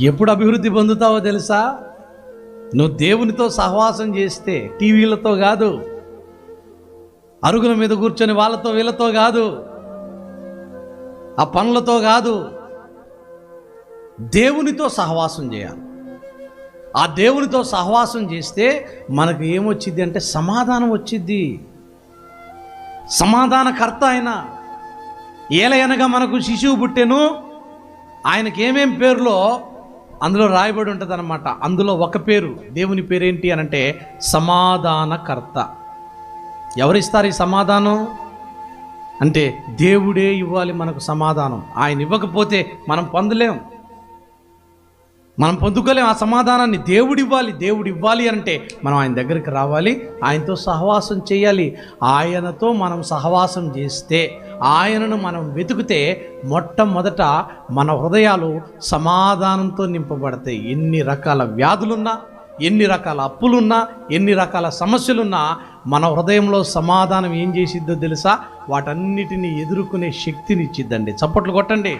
ఎప్పుడు అభివృద్ధి పొందుతావో తెలుసా? నువ్వు దేవునితో సహవాసం చేస్తే, టీవీలతో కాదు, అరుగుల మీద కూర్చొని వాళ్ళతో వీళ్ళతో కాదు, ఆ పనులతో కాదు, దేవునితో సహవాసం చేయాలి. ఆ దేవునితో సహవాసం చేస్తే మనకు ఏమొచ్చిద్ది అంటే సమాధానం వచ్చిద్ది. సమాధానకర్త ఆయన. ఏలయనగా మనకు శిశువు పుట్టెను, ఆయనకి ఏమేం పేరులో అందులో రాయబడి ఉంటుంది అన్నమాట. అందులో ఒక పేరు, దేవుని పేరేంటి అని అంటే సమాధానకర్త. ఎవరిస్తారు ఈ సమాధానం అంటే? దేవుడే ఇవ్వాలి మనకు సమాధానం. ఆయన ఇవ్వకపోతే మనం పొందలేం, మనం పొందుకోలేం ఆ సమాధానాన్ని. దేవుడు ఇవ్వాలి అంటే మనం ఆయన దగ్గరికి రావాలి, ఆయనతో సహవాసం చేయాలి. ఆయనతో మనం సహవాసం చేస్తే, ఆయనను మనం వెతుకుతే మొట్టమొదట మన హృదయాలు సమాధానంతో నింపబడతాయి. ఎన్ని రకాల వ్యాధులున్నా, ఎన్ని రకాల అప్పులున్నా, ఎన్ని రకాల సమస్యలున్నా మన హృదయంలో సమాధానం ఏం చేసిద్దో తెలుసా? వాటన్నిటిని ఎదుర్కొనే శక్తిని ఇచ్చిద్దండి. చప్పట్లు కొట్టండి.